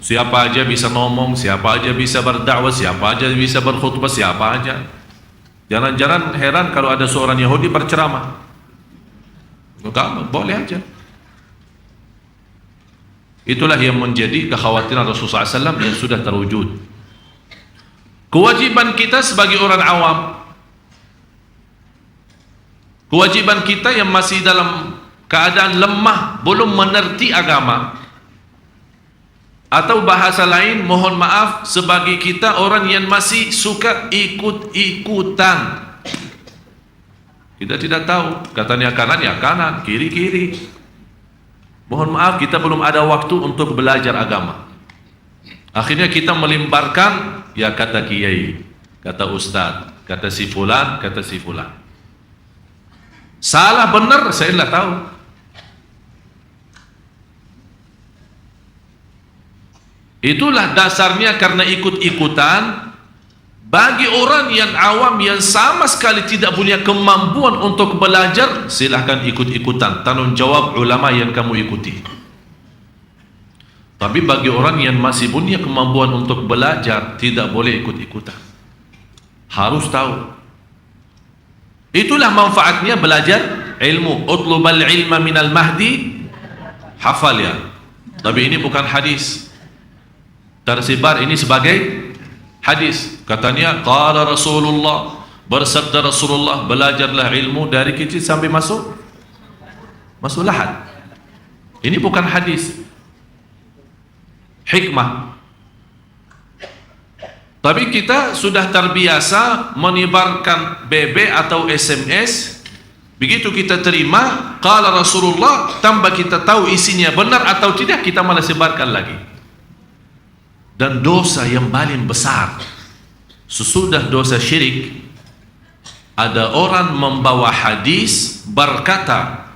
Siapa aja bisa ngomong, siapa aja bisa berdakwah, siapa aja bisa berkhutbah, siapa aja. Jangan-jangan heran kalau ada seorang Yahudi berceramah. Enggak, boleh aja. Itulah yang menjadi kekhawatiran Rasulullah SAW yang sudah terwujud. Kewajiban kita sebagai orang awam, kewajiban kita yang masih dalam keadaan lemah, belum mengerti agama, atau bahasa lain, mohon maaf, sebagai kita orang yang masih suka ikut-ikutan. Kita tidak tahu, katanya kanan ya kanan, kiri-kiri. Mohon maaf, kita belum ada waktu untuk belajar agama. Akhirnya kita melimparkan, ya kata kiai, kata ustaz, kata si fulan, kata si fulan. Salah benar saya tidak tahu. Itulah dasarnya, karena ikut-ikutan. Bagi orang yang awam yang sama sekali tidak punya kemampuan untuk belajar, silahkan ikut-ikutan, tanggung jawab ulama yang kamu ikuti. Tapi bagi orang yang masih punya kemampuan untuk belajar, tidak boleh ikut-ikutan, harus tahu. Itulah manfaatnya belajar ilmu. Utlubal ilma minal mahdi hafal ya. Tapi ini bukan hadis tersebar, ini sebagai hadis. Katanya qala Rasulullah, bersabda Rasulullah, belajarlah ilmu dari kecil sampai masuk lahad. Ini bukan hadis, hikmah. Tapi kita sudah terbiasa menyebarkan BB atau SMS. Begitu kita terima qala Rasulullah, tanpa kita tahu isinya benar atau tidak, kita malah sebarkan lagi. Dan dosa yang paling besar sesudah dosa syirik, ada orang membawa hadis berkata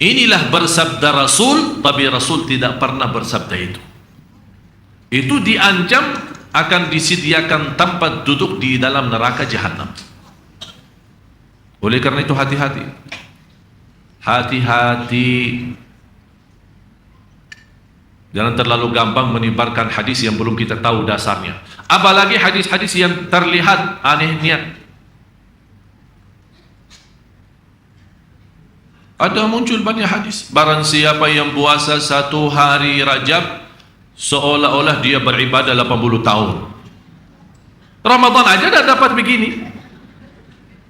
inilah bersabda Rasul, tapi Rasul tidak pernah bersabda itu. Itu diancam akan disediakan tempat duduk di dalam neraka jahanam. Oleh karena itu hati-hati, hati-hati. Jangan terlalu gampang menyebarkan hadis yang belum kita tahu dasarnya. Apalagi hadis-hadis yang terlihat anehnya. Ada muncul banyak hadis. Barang siapa yang puasa 1 hari Rajab, seolah-olah dia beribadah 80 tahun. Ramadan aja dah dapat begini.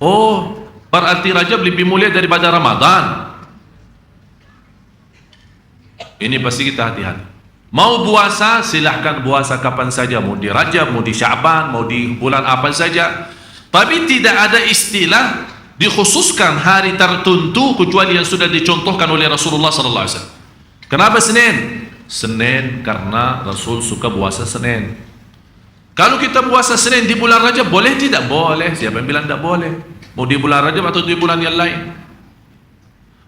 Oh, berarti Rajab lebih mulia daripada Ramadan. Ini pasti kita hati-hati. Mau puasa, silahkan puasa kapan saja, mau di Rajab, mau di Sya'ban, mau di bulan apa saja. Tapi tidak ada istilah dikhususkan hari tertentu kecuali yang sudah dicontohkan oleh Rasulullah SAW. Kenapa Senin? Senin karena Rasul suka puasa Senin. Kalau kita puasa Senin di bulan Rajab, boleh tidak? Boleh. Siapa yang bilang tidak boleh? Mau di bulan Rajab atau di bulan yang lain?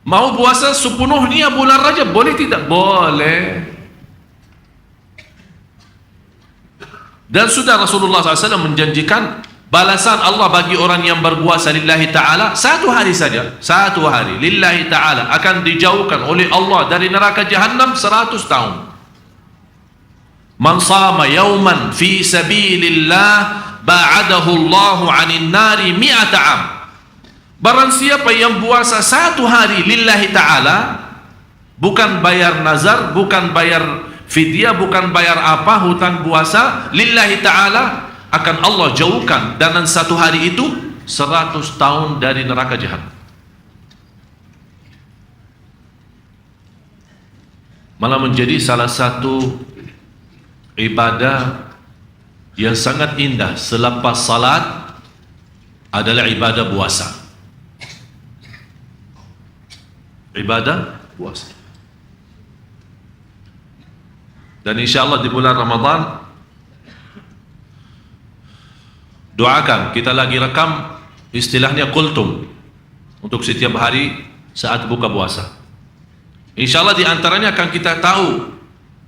Mau puasa sepenuhnya bulan Rajab, boleh tidak? Boleh. Dan sudah Rasulullah SAW menjanjikan balasan Allah bagi orang yang berpuasa lillahi ta'ala 1 hari saja, 1 hari lillahi ta'ala, akan dijauhkan oleh Allah dari neraka jahannam 100 tahun. Man sama yawman fi sabilillah ba'adahu Allahu 'anil nari 100 am. Barang siapa yang puasa 1 hari lillahi ta'ala, bukan bayar nazar, bukan bayar fidyah, bukan bayar apa, hutang puasa, lillahi ta'ala, akan Allah jauhkan dalam 1 hari itu 100 tahun dari neraka jahanam. Malah menjadi salah satu ibadah yang sangat indah selepas salat adalah ibadah puasa. Ibadah puasa. Dan insyaAllah di bulan Ramadan, doakan, kita lagi rekam istilahnya kultum untuk setiap hari saat buka puasa. InsyaAllah di antaranya akan kita tahu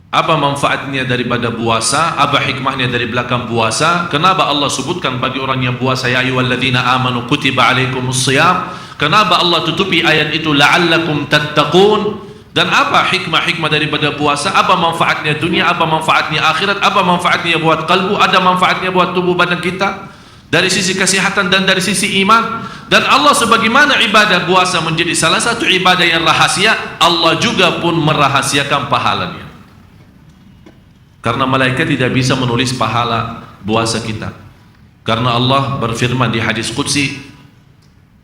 apa manfaatnya daripada puasa, apa hikmahnya dari belakang puasa, kenapa Allah sebutkan bagi orang yang puasa ya ayyuhalladzina amanu kutiba alaikumus shiyam, kenapa Allah tutupi ayat itu la'allakum tattaqun, Dan apa hikmah-hikmah daripada puasa? Apa manfaatnya dunia, apa manfaatnya akhirat, apa manfaatnya buat kalbu, ada manfaatnya buat tubuh badan kita dari sisi kesehatan dan dari sisi iman. Dan Allah sebagaimana ibadah puasa menjadi salah satu ibadah yang rahasia, Allah juga pun merahasiakan pahalanya. Karena malaikat tidak bisa menulis pahala puasa kita. Karena Allah berfirman di hadis qudsi,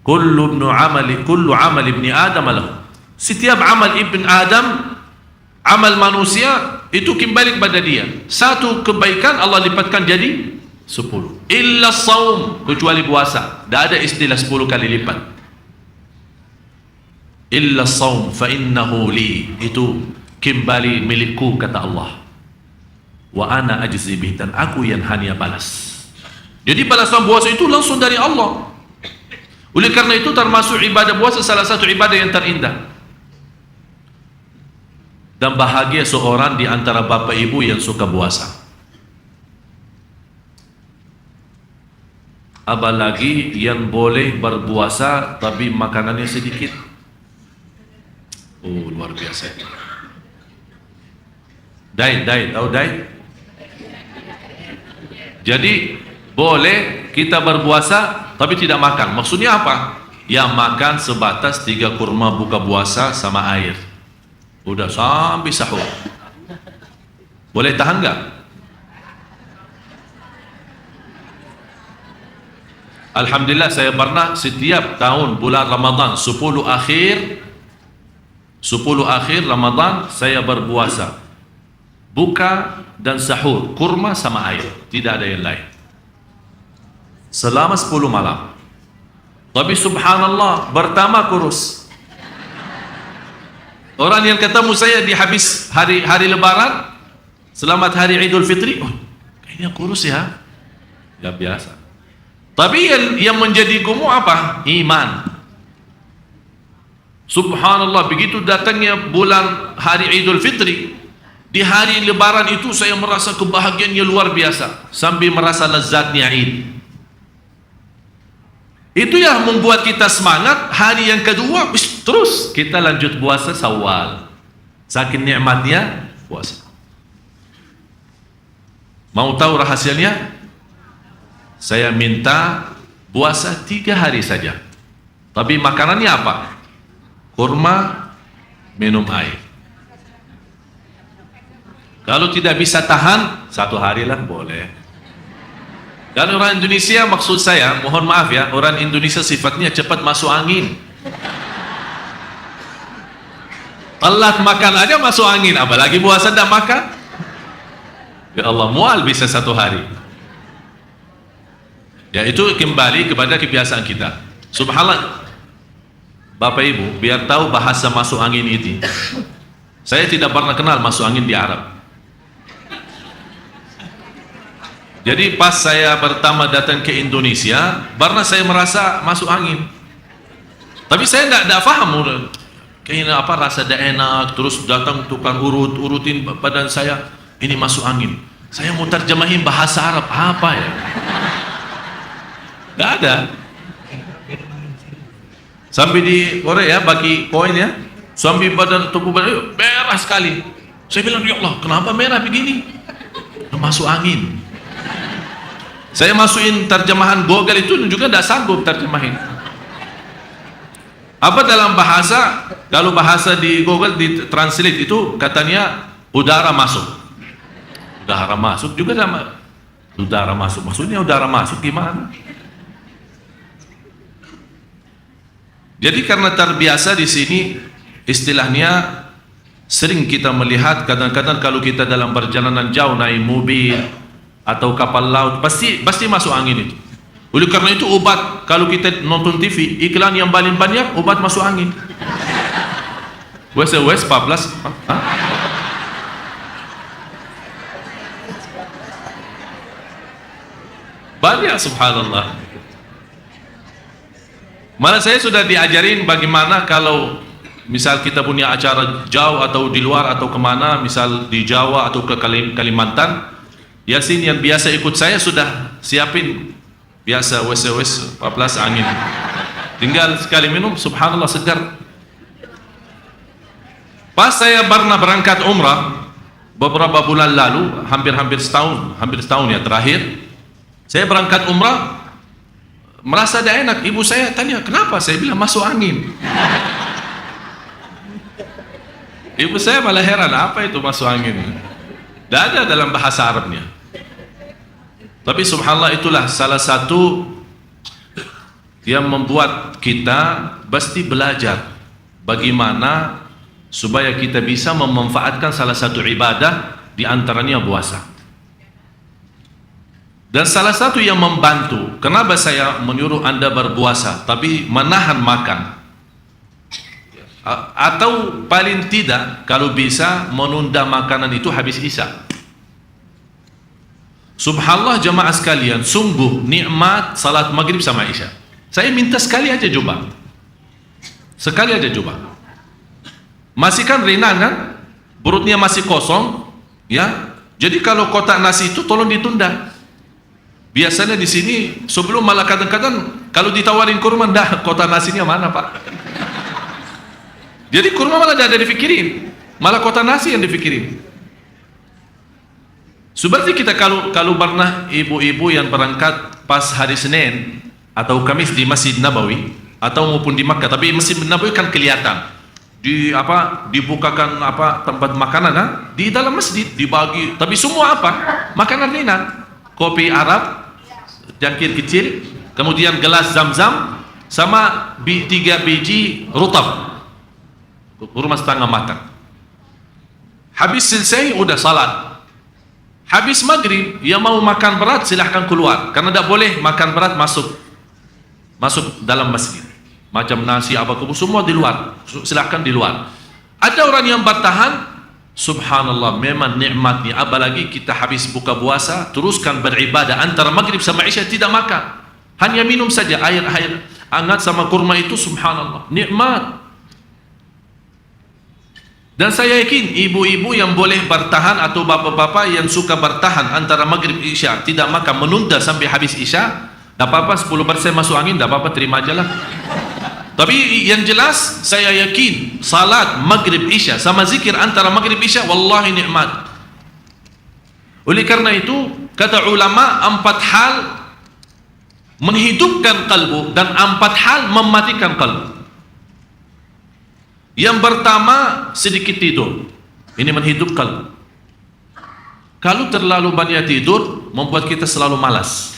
kullu amal ibni Adam lahu. Setiap amal ibn Adam, amal manusia itu kembali kepada dia. Satu kebaikan Allah lipatkan jadi 10. Illa saum, kecuali puasa. Tidak ada istilah 10 kali lipat. Illa saum fa innahu li, itu kembali milikku kata Allah. Wa ana ajzi bih, dan aku yang hanya balas. Jadi balasan puasa itu langsung dari Allah. Oleh karena itu termasuk ibadah puasa salah satu ibadah yang terindah. Dan bahagia seorang di antara bapak ibu yang suka puasa. Apalagi yang boleh berpuasa tapi makanannya sedikit. Oh, luar biasa. Diet, tahu diet? Jadi boleh kita berpuasa tapi tidak makan. Maksudnya apa? Yang makan sebatas 3 kurma buka puasa sama air. Udah sampai sahur. Boleh tahan nggak? Alhamdulillah saya pernah setiap tahun bulan Ramadan 10 akhir Ramadan saya berpuasa. Buka dan sahur, kurma sama air, tidak ada yang lain. Selama 10 malam. Tapi subhanallah bertambah kurus. Orang yang ketemu saya di habis hari lebaran, selamat hari Idul Fitri, oh, kayaknya kurus ya. Ya biasa. Tapi yang menjadi gemuk apa? Iman. Subhanallah, begitu datangnya bulan hari Idul Fitri, di hari lebaran itu saya merasa kebahagiaannya luar biasa, sambil merasa lezatnya Id. Itu yang membuat kita semangat. Hari yang kedua terus kita lanjut puasa Syawal. Saking nikmatnya puasa. Mau tahu rahasianya? Saya minta puasa 3 hari saja. Tapi makanannya apa? Kurma, minum air. Kalau tidak bisa tahan 1 hari lah boleh. Dan orang Indonesia, maksud saya, mohon maaf ya, orang Indonesia sifatnya cepat masuk angin. Telat makan aja masuk angin, apalagi puasa tidak makan. Ya Allah, mual bisa 1 hari. Ya itu kembali kepada kebiasaan kita. Subhanallah, Bapak Ibu, biar tahu bahasa masuk angin itu. Saya tidak pernah kenal masuk angin di Arab. Jadi pas saya pertama datang ke Indonesia, baru saya merasa masuk angin. Tapi saya tidak paham, kayaknya apa rasa tidak enak. Terus datang tukang urutin badan saya, ini masuk angin. Saya mau terjemahin bahasa Arab apa ya? Tidak ada. Sampai di Korea bagi koin ya, sampai badan tubuh badan merah sekali. Saya bilang, ya Allah, kenapa merah begini? Masuk angin. Saya masukin terjemahan Google itu juga tidak sanggup terjemahin. Apa dalam bahasa, kalau bahasa di Google di translate itu katanya udara masuk. Udara masuk juga sama. Udara masuk, maksudnya udara masuk gimana? Jadi karena terbiasa di sini istilahnya sering kita melihat kadang-kadang kalau kita dalam perjalanan jauh naik mobil atau kapal laut pasti masuk angin itu. Oleh karena itu obat, kalau kita nonton TV iklan yang paling banyak obat masuk angin. WS 14 banyak, subhanallah. Mana saya sudah diajarin bagaimana kalau misal kita punya acara jauh atau di luar atau kemana, misal di Jawa atau ke Kalimantan, Yasin yang biasa ikut saya sudah siapin biasa WS 14 angin. Tinggal sekali minum, subhanallah segar. Pas saya pernah berangkat umrah beberapa bulan lalu, hampir setahun ya terakhir, saya berangkat umrah, merasa tidak enak. Ibu saya tanya, kenapa? Saya bilang, masuk angin. Ibu saya malah heran, apa itu masuk angin? Tidak ada dalam bahasa Arabnya. Tapi subhanallah, itulah salah satu yang membuat kita pasti belajar bagaimana supaya kita bisa memanfaatkan salah satu ibadah, di antaranya puasa. Dan salah satu yang membantu, kenapa saya menyuruh Anda berpuasa tapi menahan makan, atau paling tidak kalau bisa menunda makanan itu habis isya. Subhanallah jamaah sekalian, sungguh nikmat salat maghrib sama isya. Saya minta sekali aja coba, sekali aja coba. Masih kan ringan kan, perutnya masih kosong, ya. Jadi kalau kotak nasi itu tolong ditunda. Biasanya di sini sebelum malah kadang-kadang kalau ditawarin kurma, dah kotak nasinya mana pak? Jadi kurma malah tidak ada dipikirin, malah kotak nasi yang dipikirin. Seperti kita kalau pernah ibu-ibu yang berangkat pas hari Senin atau Kamis di Masjid Nabawi atau maupun di Makkah, tapi Masjid Nabawi kan kelihatan dibukakan tempat makanan di dalam masjid dibagi, tapi semua makanan ringan, kopi Arab jangkir kecil, kemudian gelas zam-zam sama 3 biji rutab kurma setengah matang. Habis selesai udah salat. Habis maghrib, yang mau makan berat silahkan keluar, karena tidak boleh makan berat masuk dalam masjid. Macam nasi apa semua di luar, silahkan di luar. Ada orang yang bertahan, subhanallah, memang nikmatnya. Apalagi kita habis buka puasa, teruskan beribadah antara maghrib sama isya tidak makan, hanya minum saja air hangat sama kurma itu, subhanallah, nikmat. Dan saya yakin ibu-ibu yang boleh bertahan atau bapak-bapak yang suka bertahan antara maghrib isya tidak makan, menunda sampai habis isya, tidak apa-apa, 10% masuk angin, tidak apa-apa, terima aja lah. Tapi yang jelas saya yakin salat maghrib isya sama zikir antara maghrib isya wallahi nikmat. Oleh karena itu kata ulama, 4 hal menghidupkan kalbu dan 4 hal mematikan kalbu. Yang pertama, sedikit tidur, ini menghidup kalbu. Kalau terlalu banyak tidur membuat kita selalu malas.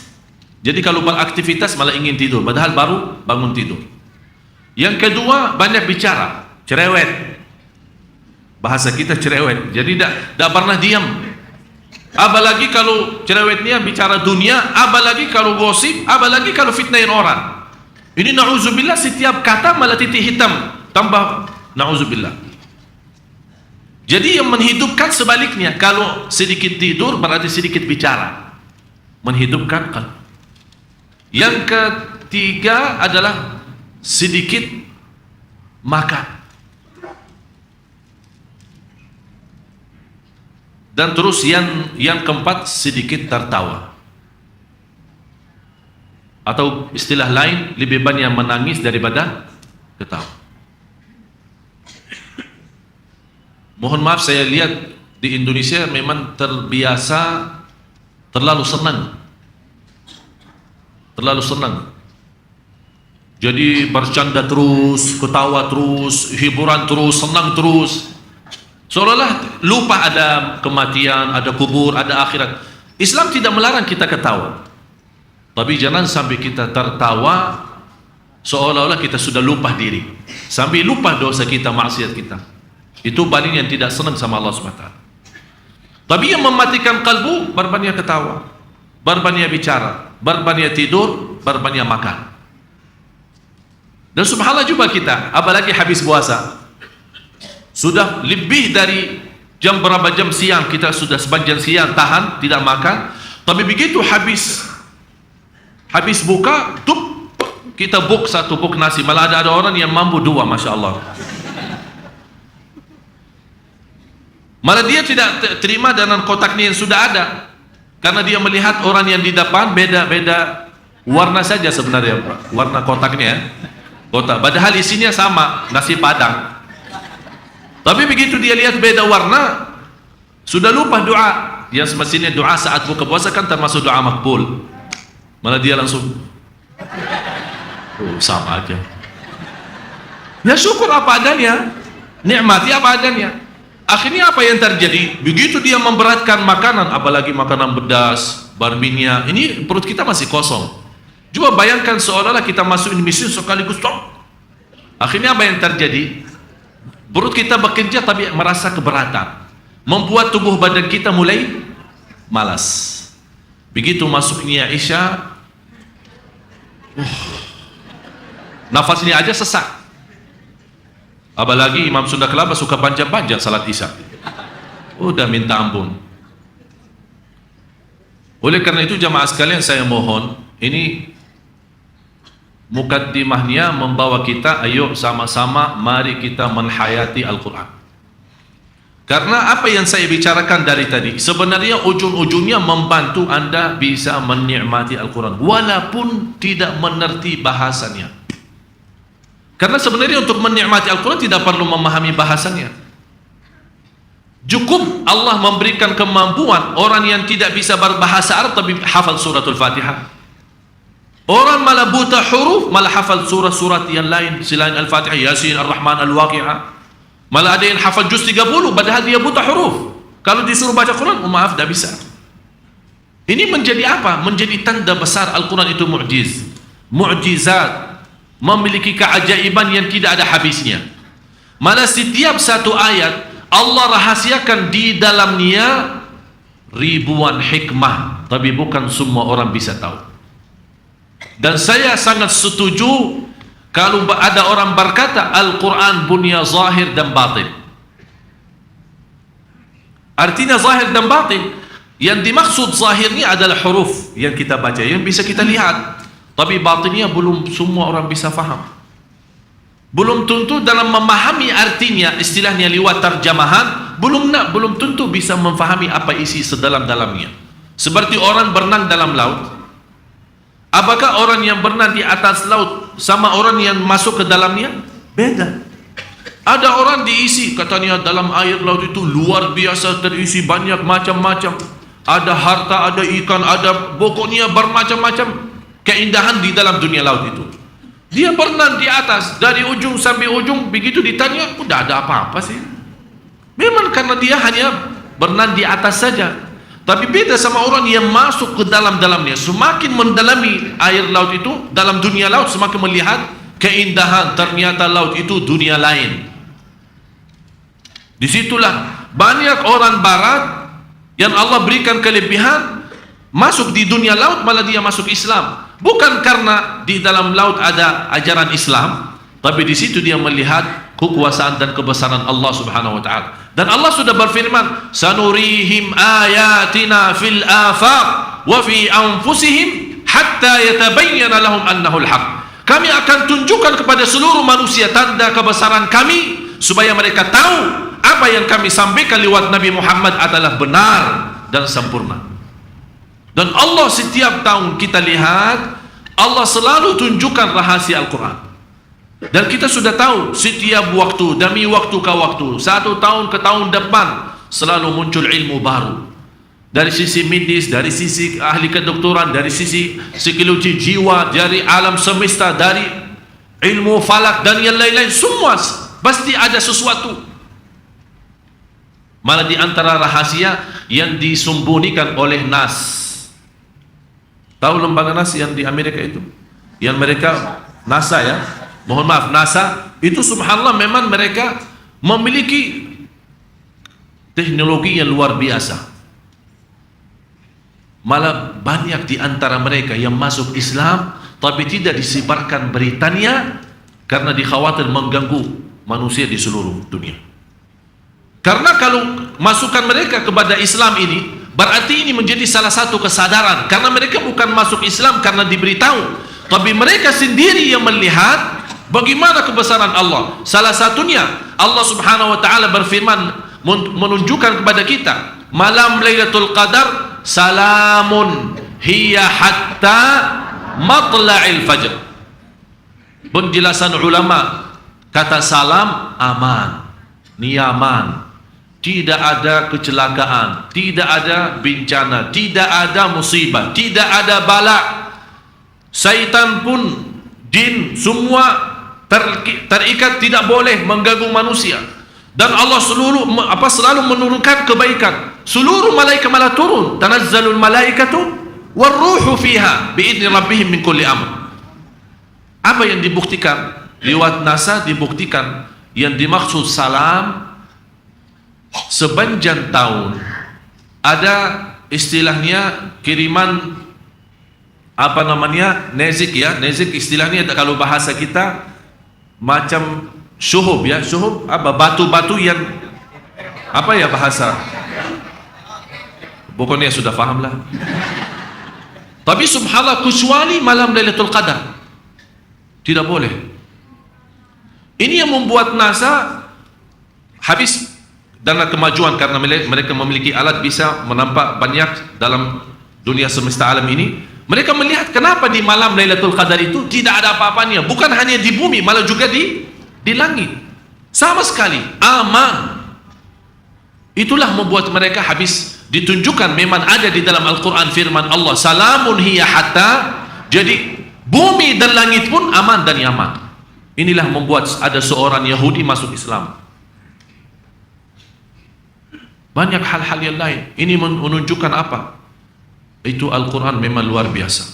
Jadi kalau beraktivitas malah ingin tidur, padahal baru bangun tidur. Yang kedua, banyak bicara, cerewet. Bahasa kita cerewet, jadi tidak pernah diam. Apalagi kalau cerewetnya bicara dunia, apalagi kalau gosip, apalagi kalau fitnahin orang. Ini na'udzubillah, setiap kata malah titik hitam, tambah na'udzubillah. Jadi yang menghidupkan sebaliknya, kalau sedikit tidur berarti sedikit bicara, menghidupkan kalbu. Yang ketiga adalah sedikit makan, dan terus yang keempat sedikit tertawa, atau istilah lain lebih banyak menangis daripada ketawa. Mohon maaf, saya lihat di Indonesia memang terbiasa terlalu senang. Jadi bercanda terus, ketawa terus, hiburan terus, senang terus. Seolah-olah lupa ada kematian, ada kubur, ada akhirat. Islam tidak melarang kita ketawa, tapi jangan sampai kita tertawa seolah-olah kita sudah lupa diri, sampai lupa dosa kita, maksiat kita. Itu paling yang tidak senang sama Allah SWT. Tapi yang mematikan kalbu, berbanyak ketawa, berbanyak bicara, berbanyak tidur, berbanyak makan. Dan subhanallah juga kita, apalagi habis puasa, sudah lebih dari jam berapa jam siang, kita sudah sepanjang siang tahan tidak makan. Tapi begitu habis buka, kita buk 1 buk nasi. Malah ada orang yang mampu 2, masya Allah. Malah dia tidak terima dengan kotaknya yang sudah ada, karena dia melihat orang yang di depan beda warna saja sebenarnya, warna kotaknya, kotak. Padahal isinya sama, nasi padang. Tapi begitu dia lihat beda warna, sudah lupa doa. Yang semestinya doa saat buka puasa kan termasuk doa makbul. Malah dia langsung, oh sama aja. Ya syukur apa adanya, nikmati apa adanya. Akhirnya apa yang terjadi? Begitu dia memberatkan makanan, apalagi makanan pedas, barbinya, ini perut kita masih kosong. Coba bayangkan seolah-olah kita masuk ini mesin sekaligus stop. Akhirnya apa yang terjadi? Perut kita bekerja tapi merasa keberatan, membuat tubuh badan kita mulai malas. Begitu masuknya Isya, nafasnya aja sesak. Apalagi Imam Sunda Kelapa suka panjang-panjang salat Isya, udah minta ampun. Oleh karena itu jamaah sekalian, saya mohon, ini mukaddimahnya membawa kita, ayo sama-sama mari kita menhayati Al-Quran. Karena apa yang saya bicarakan dari tadi sebenarnya ujung-ujungnya membantu Anda bisa menikmati Al-Quran walaupun tidak mengerti bahasanya. Karena sebenarnya untuk menikmati Al-Quran tidak perlu memahami bahasanya. Cukup Allah memberikan kemampuan orang yang tidak bisa berbahasa Arab tapi hafal suratul Fatihah. Orang malah buta huruf malah hafal surah-surat yang lain selain Al-Fatihah, Yasin, Ar-Rahman, Al-Waqi'ah. Malah ada yang hafal juz 30 padahal dia buta huruf. Kalau disuruh baca Quran, oh maaf, tidak bisa. Ini menjadi apa? Menjadi tanda besar Al-Quran itu mu'jizat, memiliki keajaiban yang tidak ada habisnya. Malah setiap satu ayat Allah rahasiakan di dalamnya ribuan hikmah, tapi bukan semua orang bisa tahu. Dan saya sangat setuju kalau ada orang berkata Al-Quran punya zahir dan batin. Artinya zahir dan batin, yang dimaksud zahirnya adalah huruf yang kita baca, yang bisa kita lihat, tapi batinnya belum semua orang bisa faham. Belum tentu dalam memahami artinya, istilahnya lewat terjemahan, belum tentu bisa memahami apa isi sedalam-dalamnya. Seperti orang berenang dalam laut, apakah orang yang berenang di atas laut sama orang yang masuk ke dalamnya? Beda. Ada orang diisi, katanya dalam air laut itu luar biasa, terisi banyak macam-macam. Ada harta, ada ikan, ada pokoknya bermacam-macam keindahan di dalam dunia laut itu. Dia berenang di atas, dari ujung sampai ujung, begitu ditanya, udah ada apa-apa sih? Memang karena dia hanya berenang di atas saja. Tapi beda sama orang yang masuk ke dalam-dalamnya. Semakin mendalami air laut itu, dalam dunia laut, semakin melihat keindahan, ternyata laut itu dunia lain. Disitulah banyak orang barat yang Allah berikan kelebihan, masuk di dunia laut malah dia masuk Islam. Bukan karena di dalam laut ada ajaran Islam, tapi di situ dia melihat kekuasaan dan kebesaran Allah Subhanahu wa taala. Dan Allah sudah berfirman, "Sanurihim ayatina fil afaq wa fi anfusihim hatta yatabayyana lahum annahu al-haq." Kami akan tunjukkan kepada seluruh manusia tanda kebesaran kami supaya mereka tahu apa yang kami sampaikan lewat Nabi Muhammad adalah benar dan sempurna. Dan Allah setiap tahun kita lihat, Allah selalu tunjukkan rahasia Al-Quran. Dan kita sudah tahu setiap waktu demi waktu ke waktu, satu tahun ke tahun depan selalu muncul ilmu baru. Dari sisi medis, dari sisi ahli kedokteran, dari sisi psikologi jiwa, dari alam semesta, dari ilmu falak dan yang lain-lain, semua pasti ada sesuatu. Malah di antara rahasia yang disembunyikan oleh NAS. Tahu lembaga NAS yang di Amerika itu? Yang mereka NASA ya, mohon maaf NASA itu subhanallah memang mereka memiliki teknologi yang luar biasa. Malah banyak di antara mereka yang masuk Islam tapi tidak disebarkan beritanya karena dikhawatir mengganggu manusia di seluruh dunia. Karena kalau masukan mereka kepada Islam ini berarti ini menjadi salah satu kesadaran, karena mereka bukan masuk Islam karena diberitahu, tapi mereka sendiri yang melihat bagaimana kebesaran Allah. Salah satunya Allah Subhanahu wa taala berfirman menunjukkan kepada kita malam Lailatul Qadar salamun hiya hatta matla'il fajr. Penjelasan ulama kata salam aman. nyaman, tidak ada kecelakaan, tidak ada bencana, tidak ada musibah, tidak ada bala. Syaitan pun, jin, semua terikat, tidak boleh mengganggu manusia. Dan Allah selalu menurunkan kebaikan. Seluruh malaikat malah turun. Tanazzalul malaikatu warruhu fiha biidzni rabbihim min kulli amr. Apa yang dibuktikan? Lewat NASA dibuktikan yang dimaksud salam sepanjang tahun ada istilahnya kiriman apa namanya, nezik ya, nezik istilahnya kalau bahasa kita macam syuhub ya, syuhub apa, batu-batu yang apa ya bahasa, pokoknya sudah faham lah. Tapi subhanallah, kecuali malam Lailatul Qadar tidak boleh. Ini yang membuat NASA habis dana kemajuan, karena mereka memiliki alat bisa menampak banyak dalam dunia semesta alam ini. Mereka melihat kenapa di malam Lailatul Qadar itu tidak ada apa-apanya, bukan hanya di bumi, malah juga di langit, sama sekali aman. Itulah membuat mereka habis ditunjukkan memang ada di dalam Al-Quran firman Allah, salamun hiya hatta, jadi bumi dan langit pun aman dan nyaman. Inilah membuat ada seorang Yahudi masuk Islam. Banyak hal-hal yang lain. Ini menunjukkan apa? Itu Al-Quran memang luar biasa.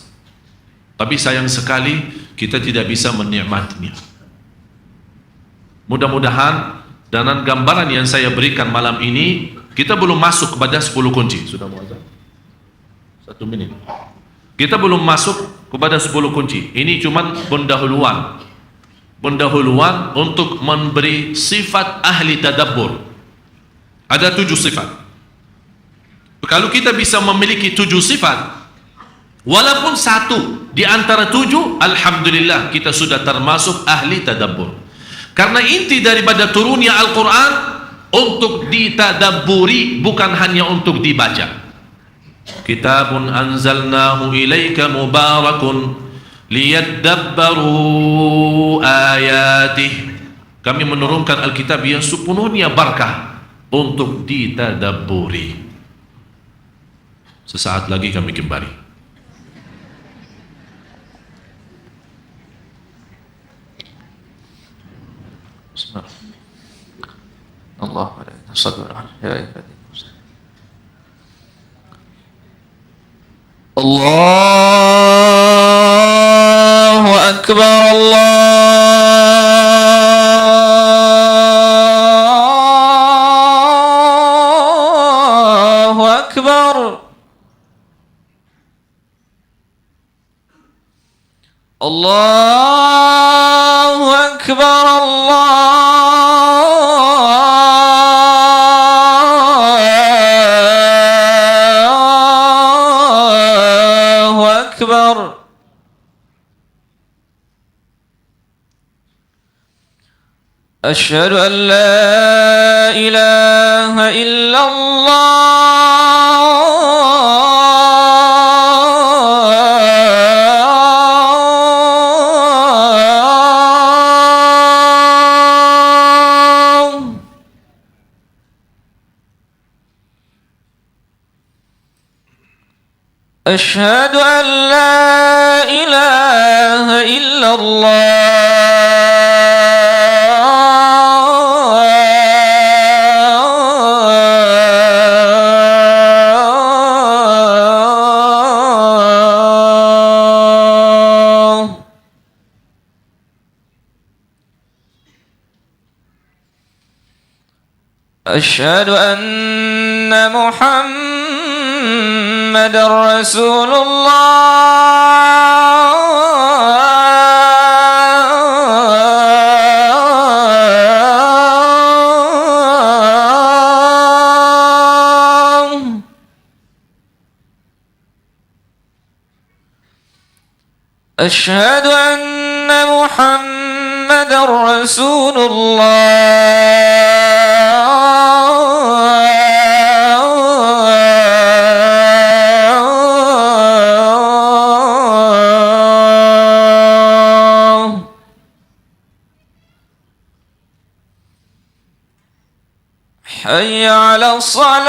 Tapi sayang sekali kita tidak bisa menikmatinya. Mudah-mudahan dengan gambaran yang saya berikan malam ini, kita belum masuk kepada 10 kunci. Sudah mau azan? 1 menit. Kita belum masuk kepada 10 kunci. Ini cuma pendahuluan untuk memberi sifat ahli tadabbur. Ada 7 sifat. Kalau kita bisa memiliki 7 sifat, walaupun 1 di antara 7, alhamdulillah kita sudah termasuk ahli tadabbur. Karena inti daripada turunnya Al-Quran untuk ditadabburi, bukan hanya untuk dibaca. Kitabun anzalnahu ilaika mubarakun liyadabbaru ayatih. Kami menurunkan Alkitab yang sepenuhnya barakah untuk ditadabburi. Sesaat lagi kami kembali. Allahu Akbar, Allahu Akbar, Allahu Akbar, Allahu Akbar. أشهد أن لا إله إلا الله. أشهد أن لا إله إلا الله. أشهد أن محمد رسول الله. أشهد أن محمد رسول الله. حي على الصلاة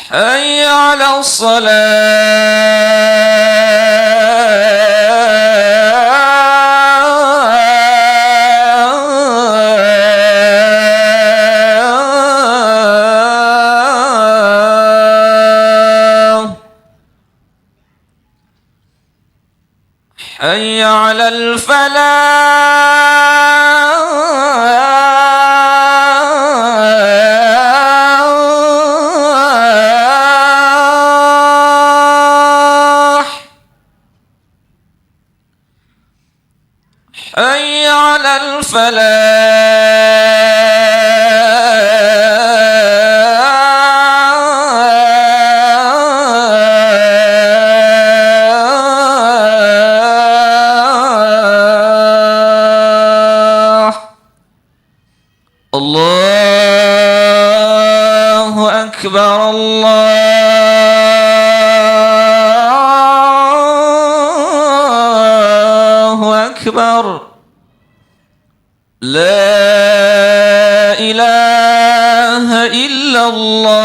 حي على الصلاة حي على الفلاح حي على الفلاح الله أكبر الله أكبر لا إله إلا الله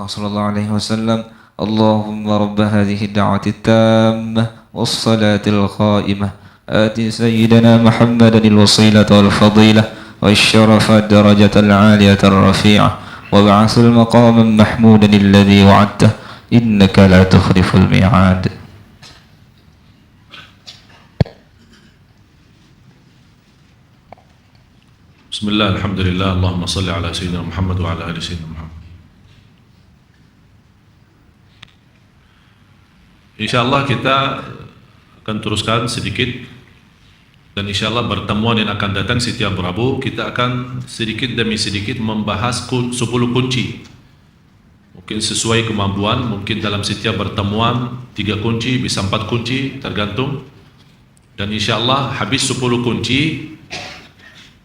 صلى الله عليه وسلم اللهم رب هذه الدعوة التامة والصلاة القائمة آت سيدنا محمدا الوسيلة والفضيلة والشرف الدرجة العالية الرفيعة وابعث المقام محمودا الذي وعدته إنك لا تخلف الميعاد. بسم الله الحمد لله اللهم صل على سيدنا محمد وعلى آل سيدنا محمد. InsyaAllah kita akan teruskan sedikit, dan insyaAllah pertemuan yang akan datang setiap Rabu kita akan sedikit demi sedikit membahas 10 kunci. Mungkin sesuai kemampuan, mungkin dalam setiap pertemuan 3 kunci, bisa 4 kunci, tergantung. Dan insyaAllah habis 10 kunci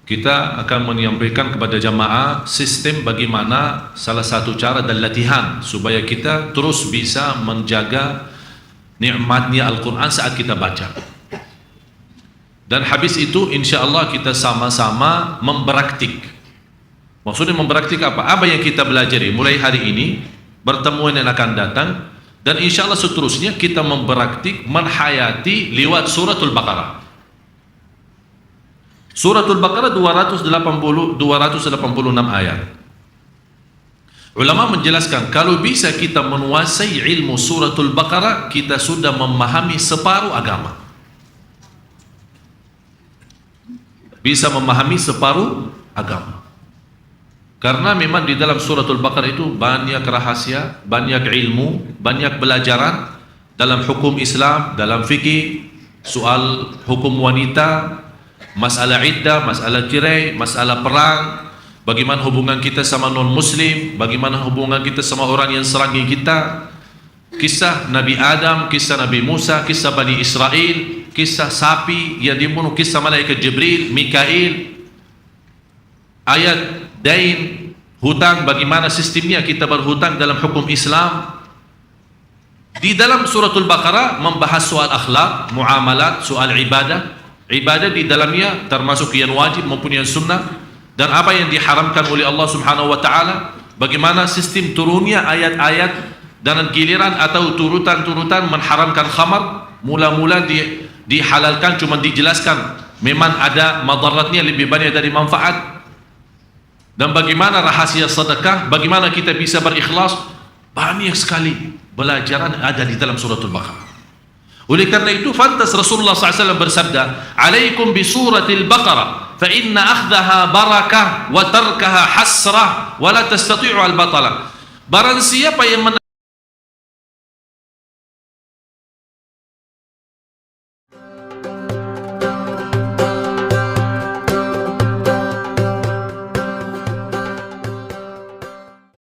kita akan menyampaikan kepada jamaah sistem bagaimana salah satu cara dan latihan supaya kita terus bisa menjaga nikmatnya Al-Quran saat kita baca. Dan habis itu insyaAllah kita sama-sama mempraktik. Maksudnya mempraktik apa? Apa yang kita pelajari mulai hari ini, pertemuan yang akan datang, dan insyaAllah seterusnya kita mempraktik menhayati lewat suratul Baqarah. Suratul Baqarah 286 ayat. Ulama menjelaskan kalau bisa kita menguasai ilmu suratul Baqarah, kita sudah memahami separuh agama. Bisa memahami separuh agama. Karena memang di dalam suratul Baqarah itu banyak rahasia, banyak ilmu, banyak pelajaran dalam hukum Islam, dalam fikih, soal hukum wanita, masalah iddah, masalah cerai, masalah perang, bagaimana hubungan kita sama non-muslim, bagaimana hubungan kita sama orang yang serangi kita, kisah Nabi Adam, kisah Nabi Musa, kisah Bani Israel, kisah sapi yang dibunuh, kisah malaikat Jibril, Mikail, ayat dain, hutang, bagaimana sistemnya kita berhutang dalam hukum Islam. Di dalam suratul Baqarah membahas soal akhlak, muamalat, soal ibadah. Ibadah di dalamnya termasuk yang wajib maupun yang sunnah, dan apa yang diharamkan oleh Allah Subhanahu wa taala, bagaimana sistem turunnya ayat-ayat dan giliran atau turutan-turutan mengharamkan khamar, mula-mula dihalalkan cuma dijelaskan memang ada madaratnya lebih banyak dari manfaat, dan bagaimana rahasia sedekah, bagaimana kita bisa berikhlas, banyak sekali pelajaran ada di dalam suratul Baqarah. Oleh karena itu pantas Rasulullah SAW bersabda, "Alaikum bi suratil Baqarah fa inna akhdaha barakah wa tarkaha hasrah wa la tastati'u al-batala." Barang siapa yang